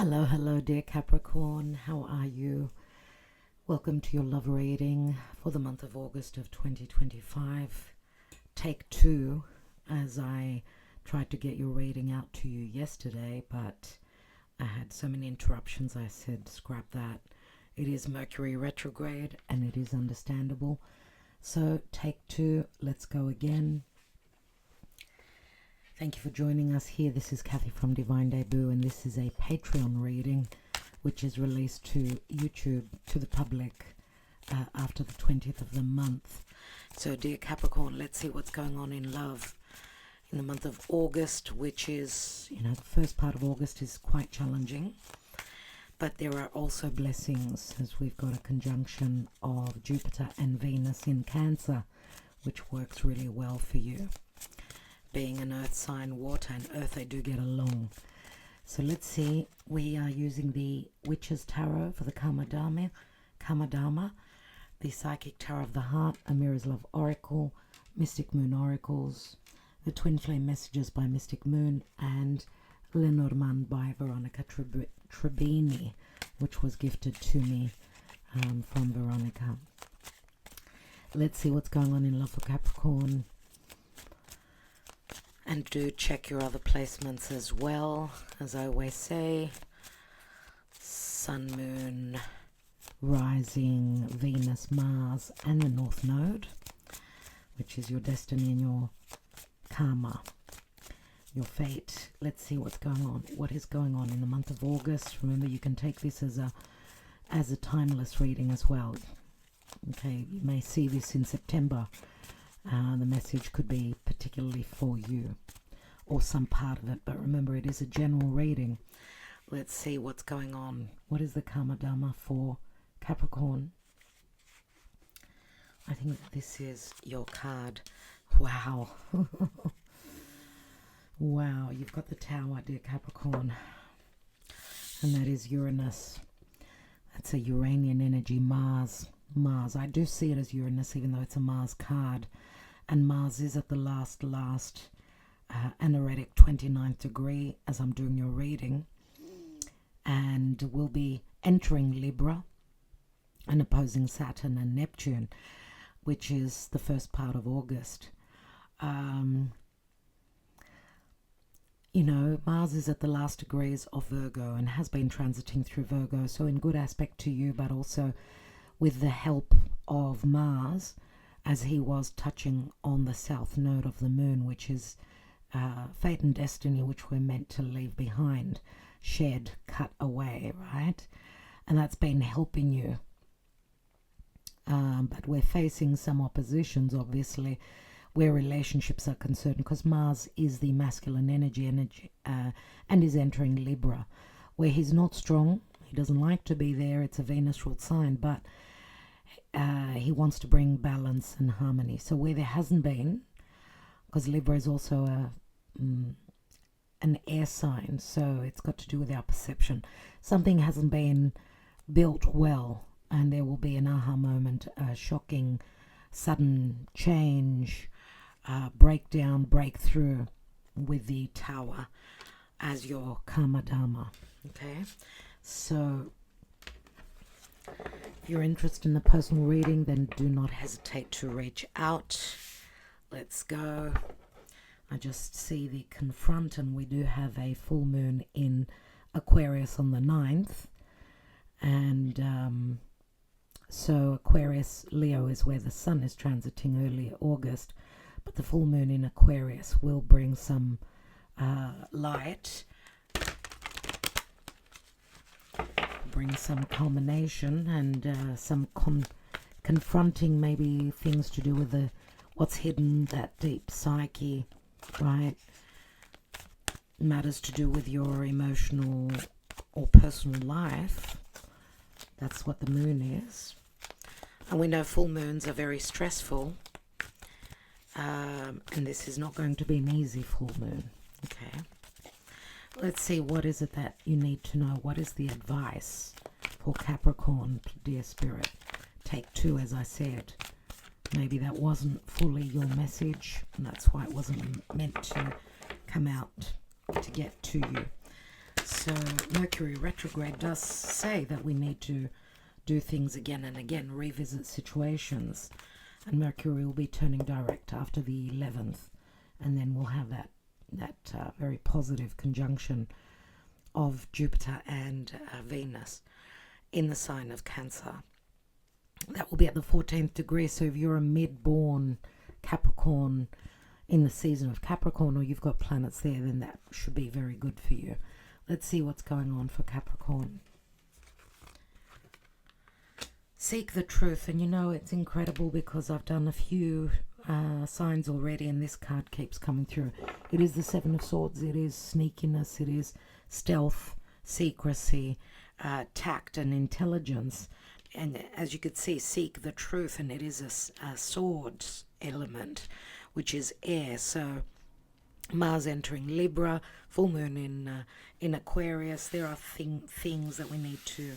Hello, dear Capricorn. How are you? Welcome to your love reading for the month of August of 2025. Take two, as I tried to get your reading out to you yesterday, but I had so many interruptions, I said scrap that. It is Mercury retrograde, and it is understandable. So, take two, let's go again. Thank you for joining us here. This is Kathy from Divine Debut, and this is a Patreon reading which is released to YouTube to the public after the 20th of the month. So, dear Capricorn, let's see what's going on in love in the month of August, which is, the first part of August is quite challenging. But there are also blessings, as we've got a conjunction of Jupiter and Venus in Cancer, which works really well for you. Being an earth sign, water and earth, they do get along. So let's see. We are using the Witch's Tarot for the Kamadama, the Psychic Tarot of the Heart, a Mirror's Love Oracle, Mystic Moon Oracles, the Twin Flame Messages by Mystic Moon, and Lenormand by Veronica Trebini, which was gifted to me from Veronica. Let's see what's going on in love for Capricorn. And do check your other placements as well. As I always say, Sun, Moon, Rising, Venus, Mars, and the North Node, which is your destiny and your karma, your fate. Let's see what's going on. What is going on in the month of August? Remember, you can take this as a timeless reading as well. Okay, you may see this in September. The message could be particularly for you or some part of it, but remember, it is a general reading. Let's see what's going on. What is the Kamadama for Capricorn? I think this is your card. Wow. Wow, you've got the Tower, dear Capricorn, and that is Uranus. That's a Uranian energy. Mars, I do see it as Uranus, even though it's a Mars card. And Mars is at the last anaretic 29th degree as I'm doing your reading. And will be entering Libra and opposing Saturn and Neptune, which is the first part of August. Mars is at the last degrees of Virgo and has been transiting through Virgo. So in good aspect to you, but also with the help of Mars, as he was touching on the south node of the moon, which is fate and destiny, which we're meant to leave behind, shed, cut away, right? And that's been helping you. But we're facing some oppositions, obviously, where relationships are concerned, because Mars is the masculine energy and is entering Libra, where he's not strong. He doesn't like to be there. It's a Venus-ruled sign, but he wants to bring balance and harmony. So where there hasn't been, because Libra is also an air sign, so it's got to do with our perception. Something hasn't been built well, and there will be an aha moment, a shocking, sudden change, breakdown, breakthrough with the Tower as your Kamadama. Okay, so if you're interested in a personal reading, then do not hesitate to reach out. Let's go. I just see the confront, and we do have a full moon in Aquarius on the 9th. And so Aquarius, Leo is where the sun is transiting early August. But the full moon in Aquarius will bring some light, bring some culmination, and some confronting, maybe things to do with what's hidden, that deep psyche, right? Matters to do with your emotional or personal life. That's what the moon is. And we know full moons are very stressful. And this is not going to be an easy full moon. Okay. Let's see, what is it that you need to know? What is the advice for Capricorn, dear Spirit? Take two, as I said. Maybe that wasn't fully your message, and that's why it wasn't meant to come out to get to you. So Mercury retrograde does say that we need to do things again and again, revisit situations. And Mercury will be turning direct after the 11th. And then we'll have that very positive conjunction of Jupiter and Venus in the sign of Cancer. That will be at the 14th degree. So if you're a mid-born Capricorn in the season of Capricorn, or you've got planets there, then that should be very good for you. Let's see what's going on for Capricorn. Seek the truth. And you know, it's incredible because I've done a few signs already, and this card keeps coming through. It is the Seven of Swords. It is sneakiness. It is stealth, secrecy, tact, and intelligence. And as you could see, seek the truth, and it is a swords element, which is air. So Mars entering Libra, full moon in Aquarius. There are things that we need to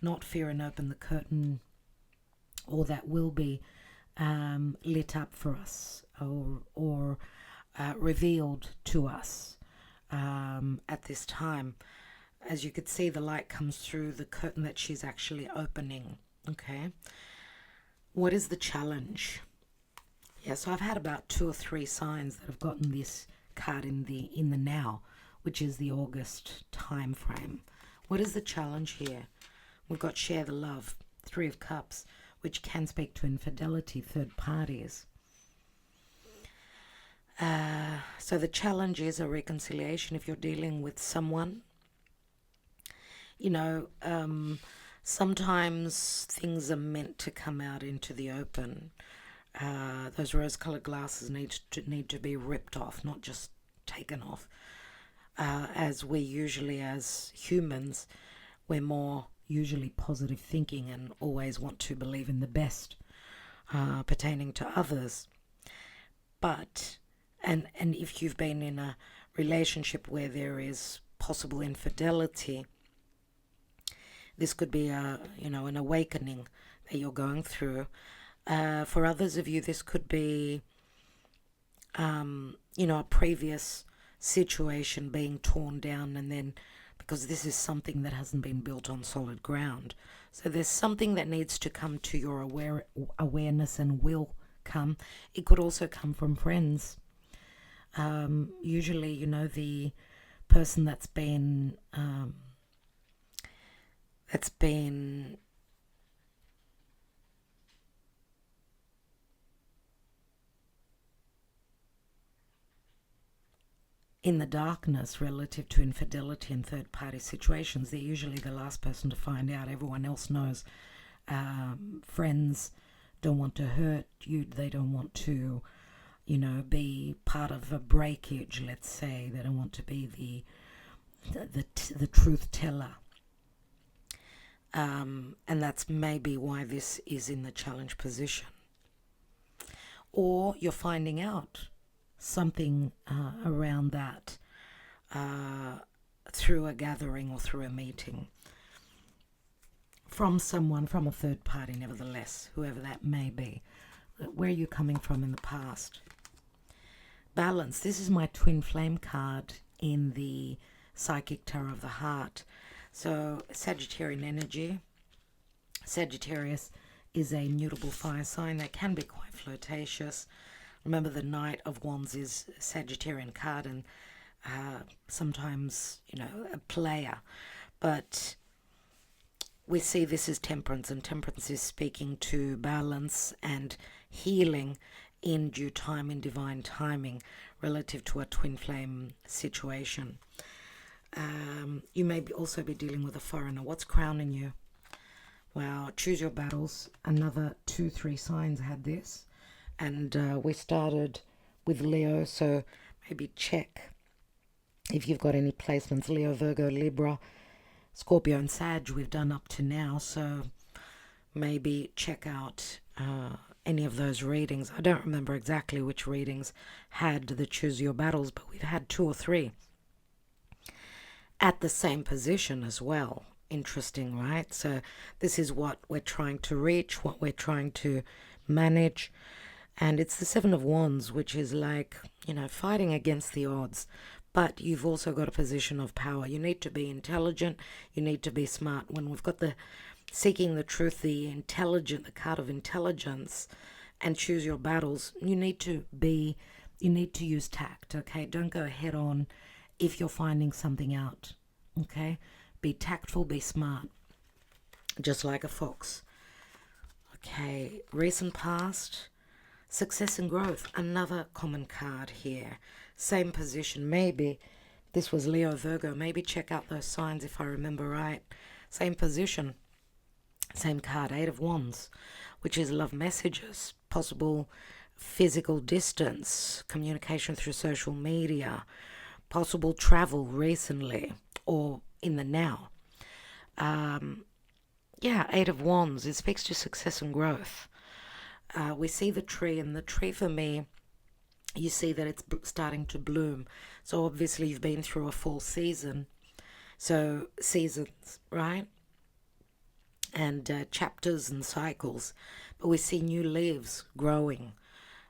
not fear and open the curtain, or that will be lit up for us, or revealed to us at this time. As you could see, the light comes through the curtain that she's actually opening. Okay, what is the challenge? Yeah, so I've had about 2 or 3 signs that have gotten this card in the now, which is the August time frame. What is the challenge here? We've got share the love, 3 of Cups, which can speak to infidelity, third parties. So the challenge is a reconciliation if you're dealing with someone. You know, sometimes things are meant to come out into the open. Those rose-colored glasses need to be ripped off, not just taken off. As we usually, as humans, we're more usually positive thinking and always want to believe in the best pertaining to others. But and if you've been in a relationship where there is possible infidelity, this could be an awakening that you're going through. For others of you, this could be a previous situation being torn down, and then because this is something that hasn't been built on solid ground. So there's something that needs to come to your awareness and will come. It could also come from friends. Usually, the person that's been in the darkness relative to infidelity and third-party situations, they're usually the last person to find out. Everyone else knows. Friends don't want to hurt you. They don't want to, be part of a breakage, let's say. They don't want to be the truth teller. And that's maybe why this is in the challenge position. Or you're finding out something around that through a gathering or through a meeting from someone, from a third party, nevertheless, whoever that may be. Where are you coming from in the past? Balance. This is my twin flame card in the Psychic Tarot of the Heart. So Sagittarian energy. Sagittarius is a mutable fire sign that can be quite flirtatious. Remember, the Knight of Wands is a Sagittarian card, and sometimes, a player. But we see this as temperance, and temperance is speaking to balance and healing in due time, in divine timing, relative to a twin flame situation. You may also be dealing with a foreigner. What's crowning you? Well, choose your battles. Another 2-3 signs had this. And we started with Leo, so maybe check if you've got any placements. Leo, Virgo, Libra, Scorpio and Sag we've done up to now, so maybe check out any of those readings. I don't remember exactly which readings had the choose your battles, but we've had 2 or 3 at the same position as well. Interesting, right? So this is what we're trying to reach, what we're trying to manage. And it's the 7 of Wands, which is like, fighting against the odds, but you've also got a position of power. You need to be intelligent. You need to be smart. When we've got the seeking the truth, the intelligent, the card of intelligence, and choose your battles, you need to use tact, okay? Don't go head on if you're finding something out, okay? Be tactful, be smart, just like a fox. Okay, recent past, success and growth, another common card here. Same position, maybe this was Leo, Virgo, maybe check out those signs if I remember right. Same position, same card, Eight of Wands, which is love messages, possible physical distance, communication through social media, possible travel recently or in the now. Yeah, Eight of Wands, it speaks to success and growth. We see the tree, and the tree for me, you see that it's starting to bloom. So obviously you've been through a fall season. So seasons, right? And chapters and cycles. But we see new leaves growing.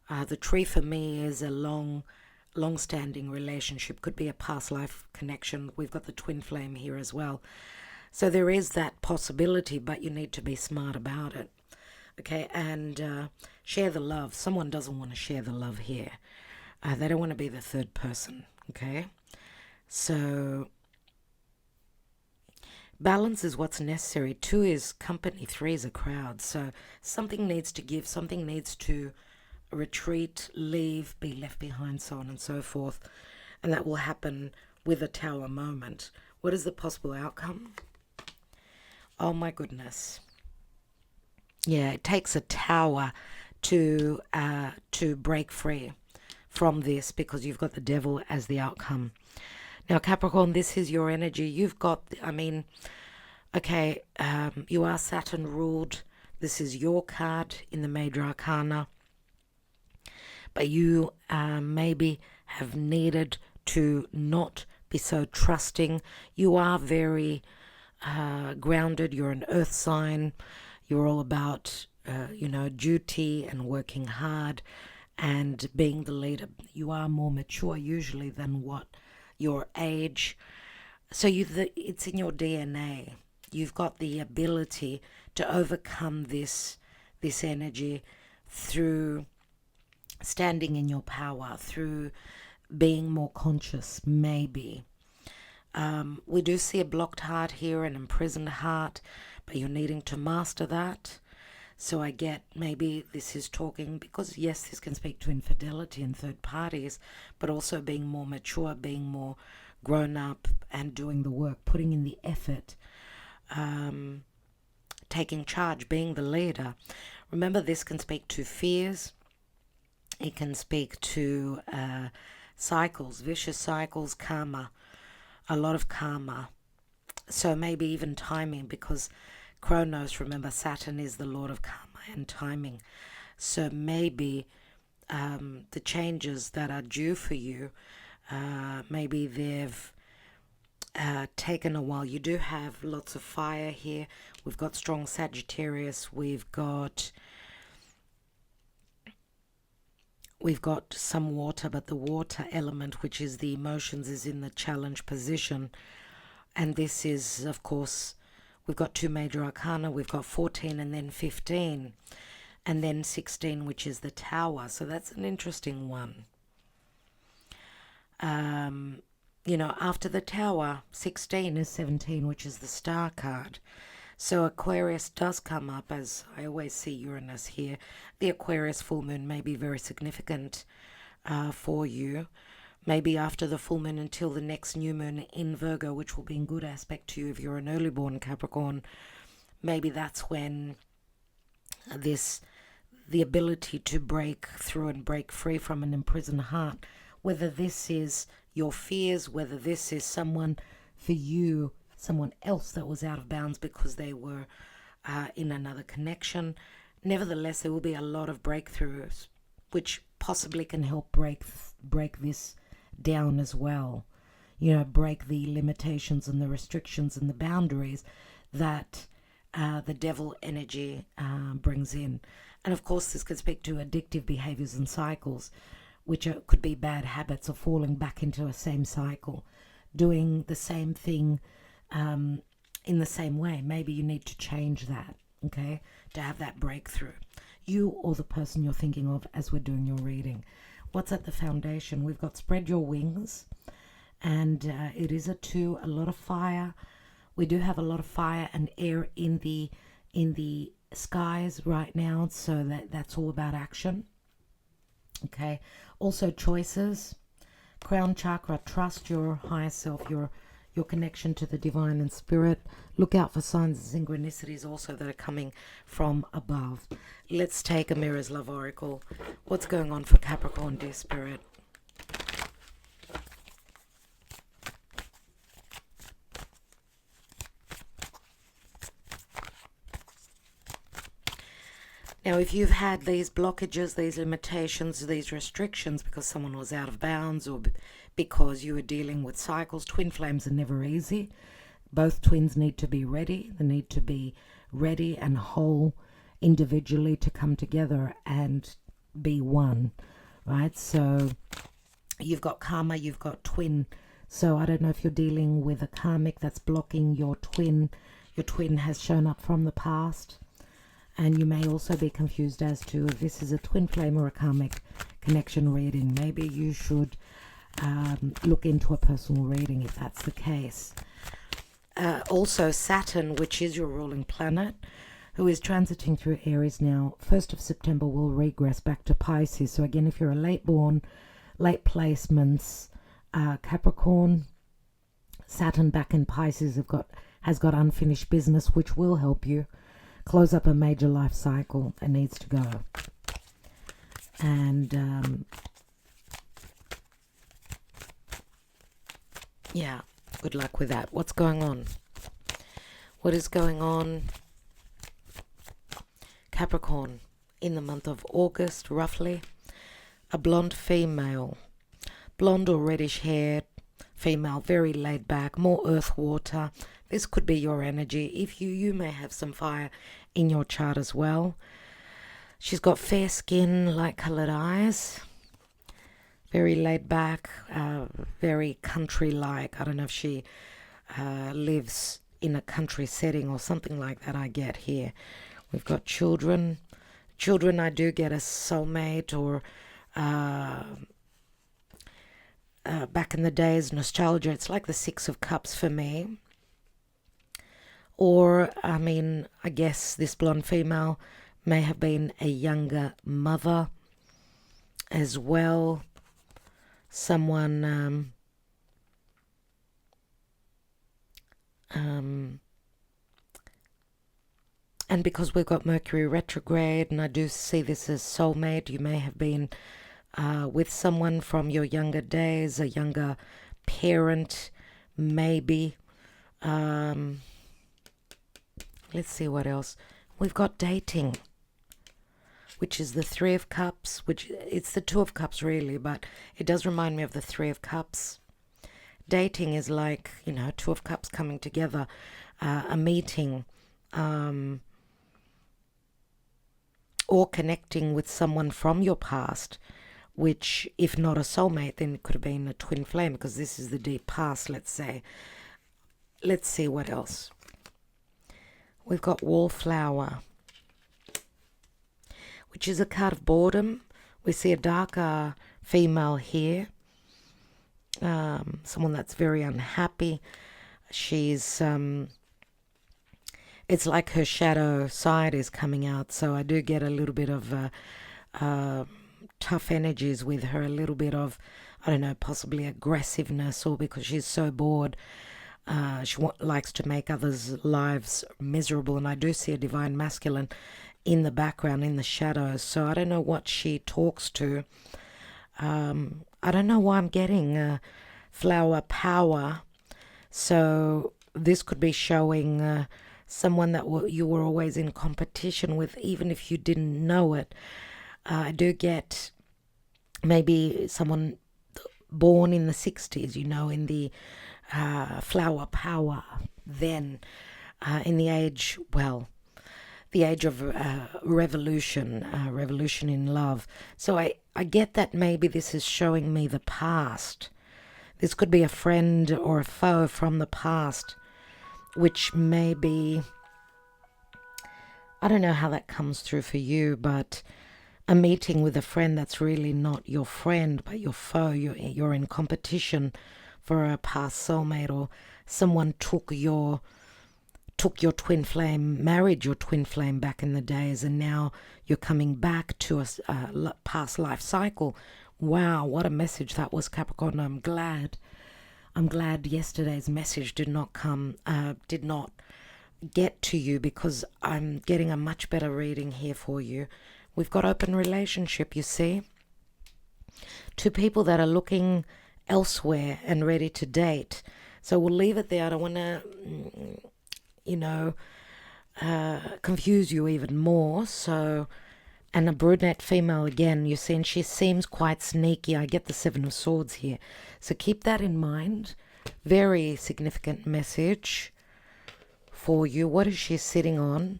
The tree for me is a long-standing relationship. Could be a past life connection. We've got the twin flame here as well. So there is that possibility, but you need to be smart about it. Okay, and share the love. Someone doesn't want to share the love here. They don't want to be the third person, okay? So balance is what's necessary. 2 is company, 3 is a crowd. So something needs to give, something needs to retreat, leave, be left behind, so on and so forth. And that will happen with a Tower moment. What is the possible outcome? Oh my goodness. Yeah, it takes a Tower to break free from this, because you've got the Devil as the outcome. Now, Capricorn, this is your energy. You've got, you are Saturn ruled. This is your card in the Major Arcana. But you maybe have needed to not be so trusting. You are very grounded. You're an earth sign. You're all about, duty and working hard and being the leader. You are more mature usually than what your age. So it's in your DNA. You've got the ability to overcome this energy through standing in your power, through being more conscious, maybe. We do see a blocked heart here, an imprisoned heart, but you're needing to master that. So I get maybe this is talking, because yes, this can speak to infidelity and third parties, but also being more mature, being more grown up and doing the work, putting in the effort, taking charge, being the leader. Remember, this can speak to fears. It can speak to cycles, vicious cycles, karma, a lot of karma. So maybe even timing, because Chronos, remember, Saturn is the Lord of karma and timing. So maybe the changes that are due for you, maybe they've taken a while. You do have lots of fire here. We've got strong Sagittarius. We've got some water, but the water element, which is the emotions, is in the challenge position. And this is, of course, we've got 2 Major Arcana. We've got 14 and then 15. And then 16, which is the Tower. So that's an interesting one. After the Tower, 16 is 17, which is the Star card. So Aquarius does come up, as I always see Uranus here. The Aquarius full moon may be very significant for you. Maybe after the full moon until the next new moon in Virgo, which will be in good aspect to you if you're an early born Capricorn. Maybe that's when the ability to break through and break free from an imprisoned heart, whether this is your fears, whether this is someone for you, someone else that was out of bounds because they were in another connection. Nevertheless, there will be a lot of breakthroughs, which possibly can help break this down as well. Break the limitations and the restrictions and the boundaries that the devil energy brings in. And of course, this could speak to addictive behaviors and cycles, which could be bad habits or falling back into a same cycle, doing the same thing in the same way. Maybe you need to change that, okay, to have that breakthrough. You or the person you're thinking of as we're doing your reading. What's at the foundation? We've got spread your wings, and it is a 2, a lot of fire. We do have a lot of fire and air in the skies right now, so that's all about action. Okay, also choices, crown chakra, trust your higher self, your connection to the divine and spirit. Look out for signs and synchronicities also that are coming from above. Let's take a Mirror's Love Oracle. What's going on for Capricorn, dear spirit? Now, if you've had these blockages, these limitations, these restrictions because someone was out of bounds or because you were dealing with cycles, twin flames are never easy. Both twins need to be ready. They need to be ready and whole individually to come together and be one, right? So you've got karma, you've got twin. So I don't know if you're dealing with a karmic that's blocking your twin. Your twin has shown up from the past. And you may also be confused as to if this is a twin flame or a karmic connection reading. Maybe you should look into a personal reading if that's the case. Also, Saturn, which is your ruling planet, who is transiting through Aries now, 1st of September will regress back to Pisces. So again, if you're a late born, late placements, Capricorn, Saturn back in Pisces has got unfinished business, which will help you close up a major life cycle that needs to go. And yeah, good luck with that. What's going on? What is going on, Capricorn, in the month of August, roughly? A blonde female, blonde or reddish haired female, very laid back, more earth water. This could be your energy. If you may have some fire in your chart as well. She's got fair skin, light colored eyes, very laid back, very country-like. I don't know if she lives in a country setting or something like that. I get here. We've got children. Children, I do get a soulmate or back in the days, nostalgia. It's like the 6 of Cups for me. Or, I mean, I guess this blonde female may have been a younger mother as well. Someone, and because we've got Mercury retrograde, and I do see this as soulmate, you may have been with someone from your younger days, a younger parent, maybe. Let's see what else. We've got dating, which is the 3 of Cups, which it's the 2 of Cups really, but it does remind me of the 3 of Cups. Dating is like, 2 of Cups coming together, a meeting, or connecting with someone from your past, which, if not a soulmate, then it could have been a twin flame, because this is the deep past, let's say. Let's see what else. We've got Wallflower, which is a card of boredom. We see a darker female here, someone that's very unhappy. She's, it's like her shadow side is coming out, so I do get a little bit of tough energies with her, a little bit of, I don't know, possibly aggressiveness, or because she's so bored. She likes to make others' lives miserable, and I do see a divine masculine in the background, in the shadows, so I don't know what she talks to. I don't know why I'm getting flower power, so this could be showing someone that you were always in competition with, even if you didn't know it. I do get maybe someone born in the 60s, in the flower power then, in the age, the age of revolution, revolution in love. So I get that maybe this is showing me the past. This could be a friend or a foe from the past, which may be, I don't know how that comes through for you, but a meeting with a friend that's really not your friend, but your foe. You're in competition for a past soulmate, or someone took your twin flame, married your twin flame back in the days, and now you're coming back to a past life cycle. Wow, what a message that was, Capricorn. I'm glad yesterday's message did not get to you, because I'm getting a much better reading here for you. We've got open relationship, you see. Two people that are looking elsewhere and ready to date. So we'll leave it there. I don't want to, confuse you even more. So, and a brunette female again, you're seeing she seems quite sneaky. I get the Seven of Swords here. So keep that in mind. Very significant message for you. What is she sitting on?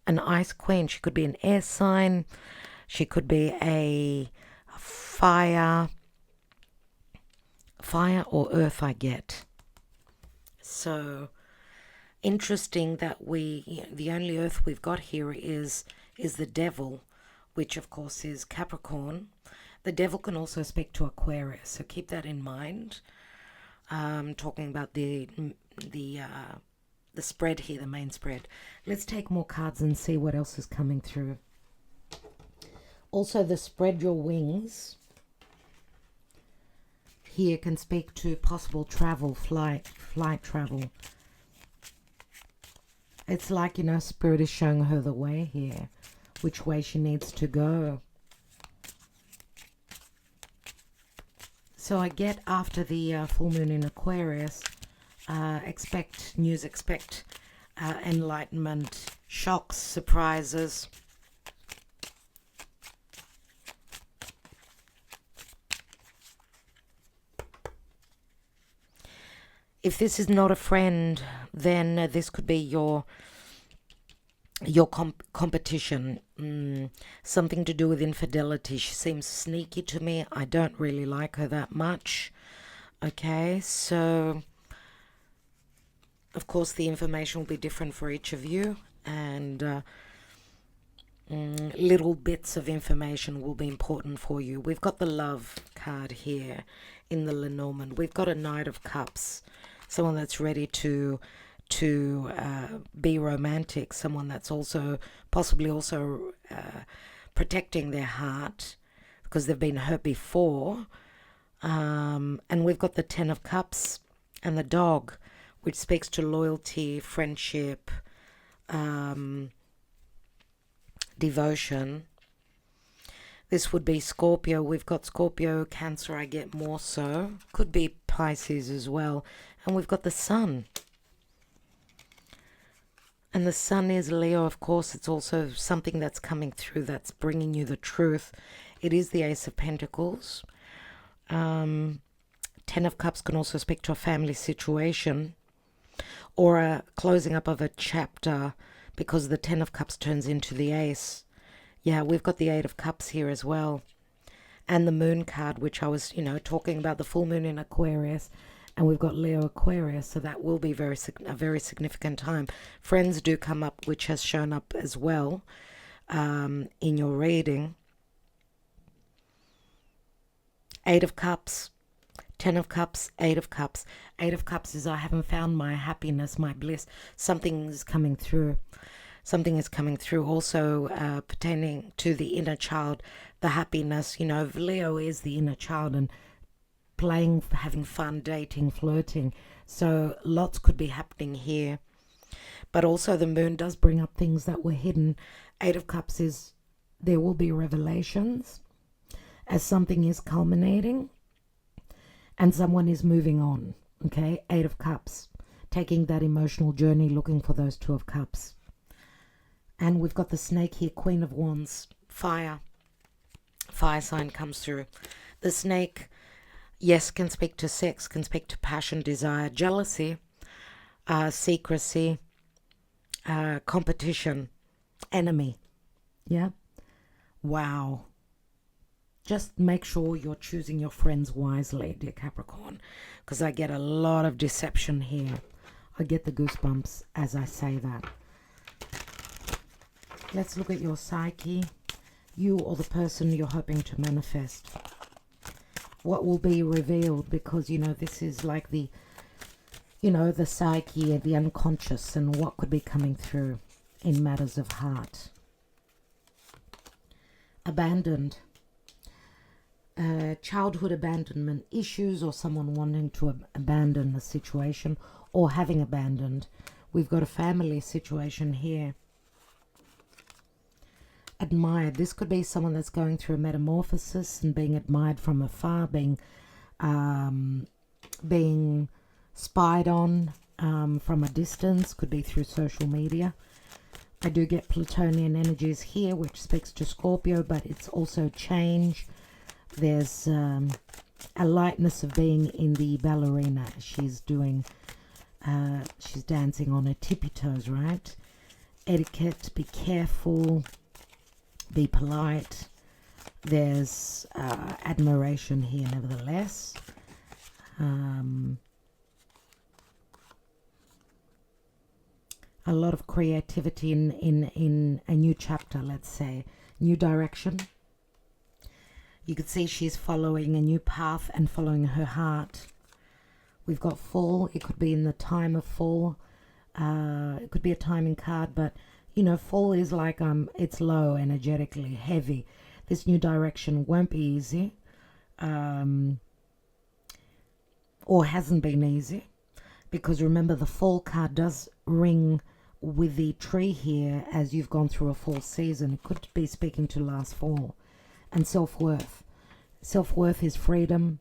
An Ice Queen. She could be an air sign. She could be a fire or earth, I get. So interesting that the only earth we've got here is the devil, which of course is Capricorn. The devil can also speak to Aquarius, so keep that in mind. Talking about the spread here, the main spread. Let's take more cards and see what else is coming through. Also, the spread your wings here can speak to possible travel, flight travel. It's like, Spirit is showing her the way here, which way she needs to go. So I get after the full moon in Aquarius, expect enlightenment, shocks, surprises. If this is not a friend, then this could be your competition. Something to do with infidelity. She seems sneaky to me. I don't really like her that much. Okay, so of course the information will be different for each of you, and little bits of information will be important for you. We've got the Love card here in the Lenormand. We've got a Knight of Cups, someone that's ready to be romantic, someone that's also possibly protecting their heart because they've been hurt before. And we've got the Ten of Cups and the Dog, which speaks to loyalty, friendship, devotion. This would be Scorpio. We've got Scorpio, Cancer, I get more so. Could be Pisces as well. And we've got the Sun. And the Sun is Leo, of course. It's also something that's coming through that's bringing you the truth. It is the Ace of Pentacles. Ten of Cups can also speak to a family situation or a closing up of a chapter, because the Ten of Cups turns into the Ace. Yeah, we've got the Eight of Cups here as well. And the Moon card, which I was, talking about, the full moon in Aquarius. And we've got Leo Aquarius, so that will be a very significant time. Friends do come up, which has shown up as well in your reading. Eight of Cups, Ten of Cups, Eight of Cups. Eight of Cups is I haven't found my happiness, my bliss. Something is coming through. Something is coming through. Also pertaining to the inner child, the happiness. Leo is the inner child, and playing, having fun, dating, flirting. So lots could be happening here. But also the moon does bring up things that were hidden. Eight of Cups is there will be revelations as something is culminating and someone is moving on. Okay, Eight of Cups, taking that emotional journey, looking for those Two of Cups. And we've got the Snake here, Queen of Wands, fire sign comes through. The Snake, yes, can speak to sex, can speak to passion, desire, jealousy, secrecy, competition. enemy. Yeah. Wow. Just make sure you're choosing your friends wisely, dear Capricorn, because I get a lot of deception here. I get the goosebumps as I say that. Let's look at your psyche. You or the person you're hoping to manifest. What will be revealed, because, you know, this is like the, you know, the psyche and the unconscious and what could be coming through in matters of heart. Abandoned. Childhood abandonment issues, or someone wanting to abandon a situation or having abandoned. We've got a family situation here. Admired. This could be someone that's going through a metamorphosis and being admired from afar, being spied on from a distance. Could be through social media. I do get Plutonian energies here, which speaks to Scorpio, but it's also change. There's a lightness of being in the ballerina. She's doing, she's dancing on her tippy toes, right? Etiquette, be careful, be polite. There's admiration here, nevertheless. A lot of creativity in a new chapter, let's say, new direction. You could see she's following a new path and following her heart. We've got fall. It could be in the time of fall. It could be a timing card, but, you know, fall is like it's low energetically, heavy. This new direction won't be easy, or hasn't been easy, because remember the fall card does ring with the tree here as you've gone through a fall season. It could be speaking to last fall. And self-worth. Self-worth is freedom.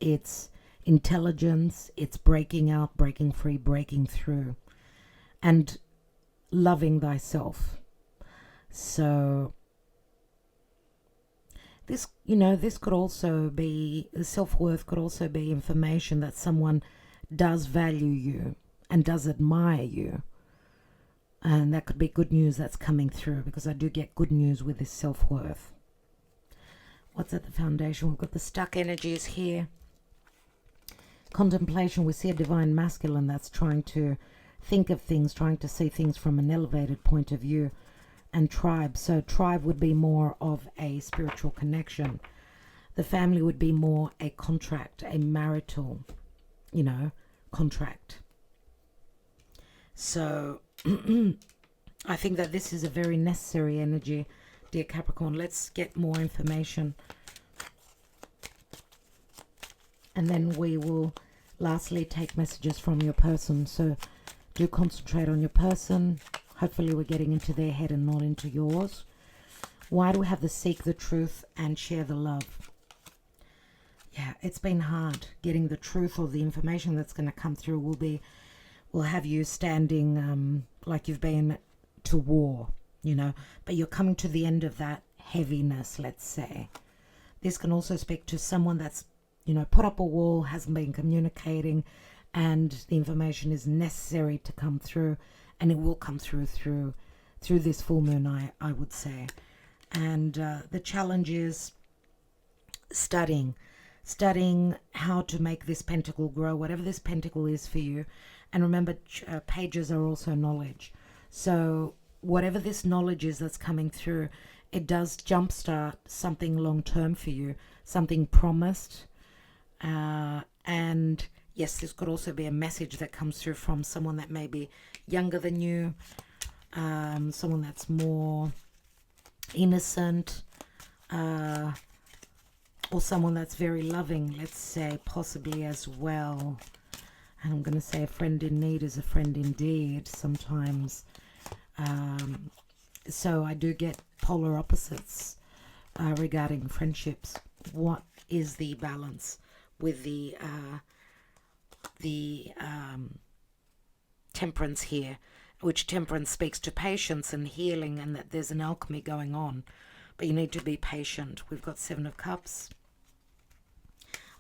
It's intelligence. It's breaking out, breaking free, breaking through. And loving thyself. So this, you know, this could also be, self-worth could also be information that someone does value you and does admire you. And that could be good news that's coming through, because I do get good news with this self-worth. What's at the foundation? We've got the stuck energies here. Contemplation. We see a divine masculine that's trying to think of things, trying to see things from an elevated point of view. And tribe. So tribe would be more of a spiritual connection. The family would be more a contract, a marital, you know, contract. So I think that this is a very necessary energy, dear Capricorn. Let's get more information. And then we will lastly take messages from your person. So do concentrate on your person. Hopefully we're getting into their head and not into yours. Why do we have the seek the truth and share the love? Yeah, it's been hard. Getting the truth, or the information that's going to come through will have you standing like you've been to war, you know, but you're coming to the end of that heaviness, let's say. This can also speak to someone that's, you know, put up a wall, hasn't been communicating, and the information is necessary to come through, and it will come through this full moon, I would say. And the challenge is studying how to make this pentacle grow, whatever this pentacle is for you. And remember, pages are also knowledge. So whatever this knowledge is that's coming through, it does jumpstart something long-term for you, something promised. And yes, this could also be a message that comes through from someone that may be younger than you, someone that's more innocent, or someone that's very loving, let's say, possibly as well. And I'm going to say a friend in need is a friend indeed sometimes. So I do get polar opposites regarding friendships. What is the balance with the temperance here, which temperance speaks to patience and healing, and that there's an alchemy going on, but you need to be patient. We've got Seven of Cups.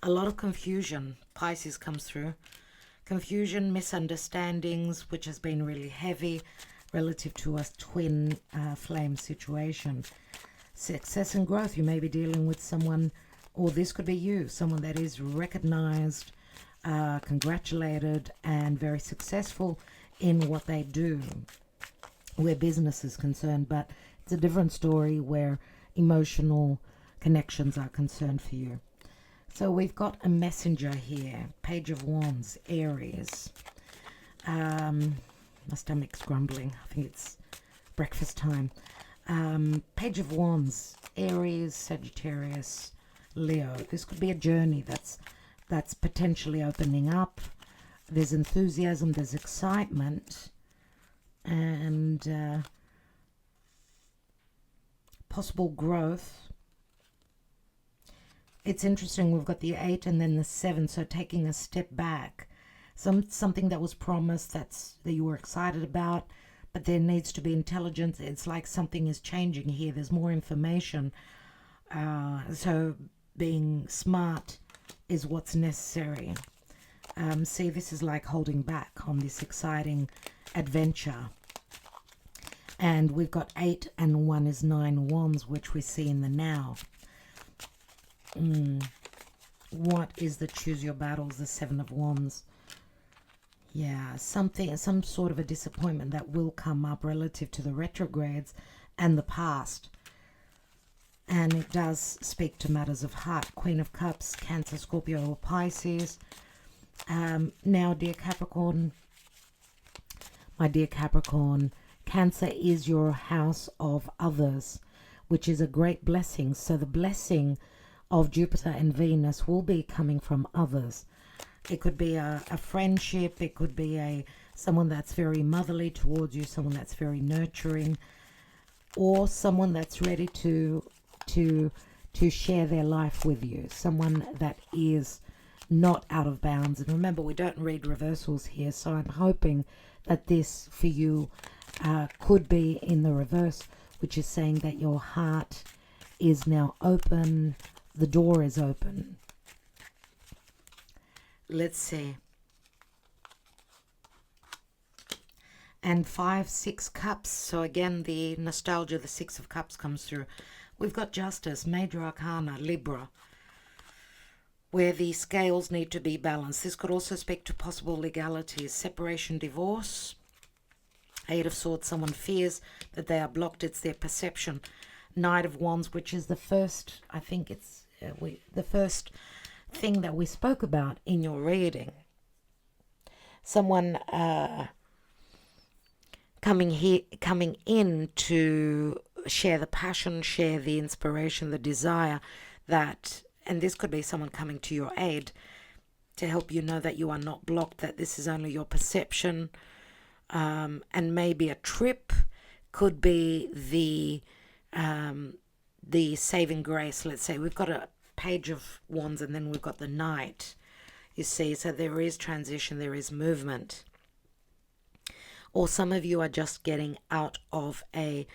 A lot of confusion. Pisces comes through. Confusion, misunderstandings, which has been really heavy. relative to a twin flame situation. Success and growth. You may be dealing with someone, or this could be you, someone that is recognized, congratulated, and very successful in what they do, where business is concerned. But it's a different story where emotional connections are concerned for you. So we've got a messenger here. Page of Wands, Aries. My stomach's grumbling. I think it's breakfast time. Page of Wands, Aries, Sagittarius, Leo. This could be a journey that's potentially opening up. There's enthusiasm, there's excitement, and possible growth. It's interesting, we've got the 8 and then the 7, so taking a step back. Something that was promised that you were excited about, but there needs to be intelligence. It's like something is changing here. There's more information. So being smart is what's necessary. See, this is like holding back on this exciting adventure. And we've got 8 and 1 is 9 wands, which we see in the now. What is the choose your battles? The 7 of wands. Yeah, some sort of a disappointment that will come up relative to the retrogrades and the past. And it does speak to matters of heart. Queen of Cups, Cancer, Scorpio, or Pisces. Now, dear Capricorn, my dear Capricorn, Cancer is your house of others, which is a great blessing. So the blessing of Jupiter and Venus will be coming from others. It could be a friendship. It could be someone that's very motherly towards you, someone that's very nurturing, or someone that's ready to share their life with you, someone that is not out of bounds. And remember, we don't read reversals here, so I'm hoping that this for you could be in the reverse, which is saying that your heart is now open, the door is open. Let's see. And 5, 6 cups. So again, the nostalgia, the 6 of cups comes through. We've got Justice, Major Arcana, Libra, where the scales need to be balanced. This could also speak to possible legalities, separation, divorce. 8 of Swords, someone fears that they are blocked. It's their perception. Knight of Wands, which is the first, I think it's the first thing that we spoke about in your reading. Someone coming in to share the passion, share the inspiration, the desire that, and this could be someone coming to your aid to help you know that you are not blocked, that this is only your perception. And maybe a trip could be the saving grace. Let's say we've got a Page of Wands and then we've got the Knight, you see, so there is transition, there is movement. Or some of you are just getting out of a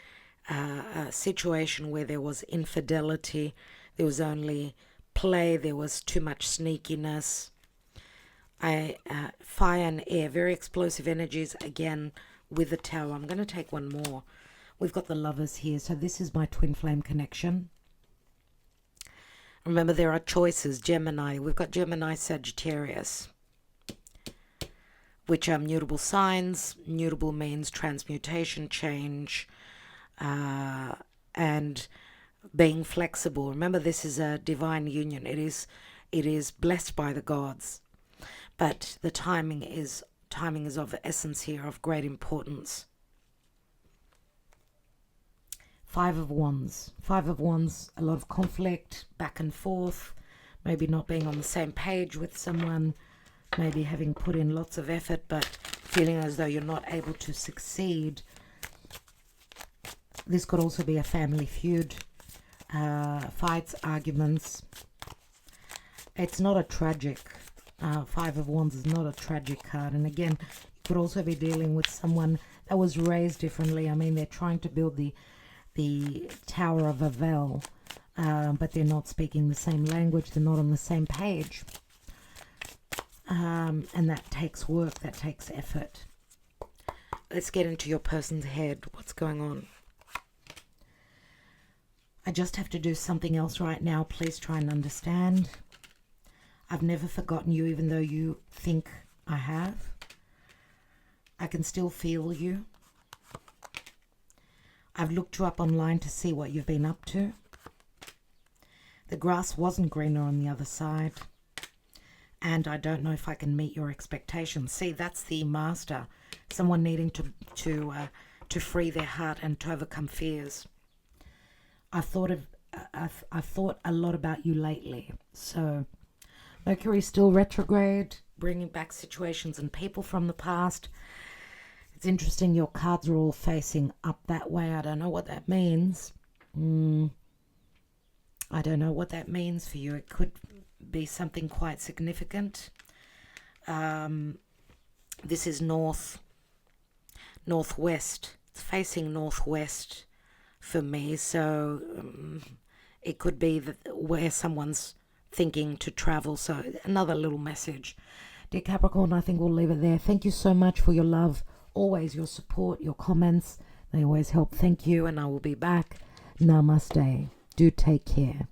situation where there was infidelity, there was only play, there was too much sneakiness. Fire and air, very explosive energies, again with the Tower. I'm going to take one more. We've got the Lovers here, so this is my twin flame connection. Remember, there are choices. Gemini, we've got Gemini, Sagittarius, which are mutable signs. Mutable means transmutation, change, and being flexible. Remember, this is a divine union. It is blessed by the gods. But the timing is of the essence here, of great importance. 5 of Wands. 5 of Wands, a lot of conflict, back and forth, maybe not being on the same page with someone, maybe having put in lots of effort, but feeling as though you're not able to succeed. This could also be a family feud, fights, arguments. It's not a tragic, 5 of Wands is not a tragic card. And again, you could also be dealing with someone that was raised differently. I mean, they're trying to build the Tower of Babel, but they're not speaking the same language, they're not on the same page. And that takes work, that takes effort. let's get into your person's head. What's going on? I just have to do something else right now. Please try and understand. I've never forgotten you, even though you think I have. I can still feel you. I've looked you up online to see what you've been up to. The grass wasn't greener on the other side. And I don't know if I can meet your expectations. See, that's the master. Someone needing to free their heart and to overcome fears. I've thought a lot about you lately. So Mercury's still retrograde, bringing back situations and people from the past. It's interesting, your cards are all facing up that way. I don't know what that means. I don't know what that means for you. It could be something quite significant. This is northwest. It's facing northwest for me, so it could be where someone's thinking to travel. So another little message. Dear Capricorn, I think we'll leave it there. Thank you so much for your love, always your support, your comments. They always help. Thank you, and I will be back. Namaste. Do take care.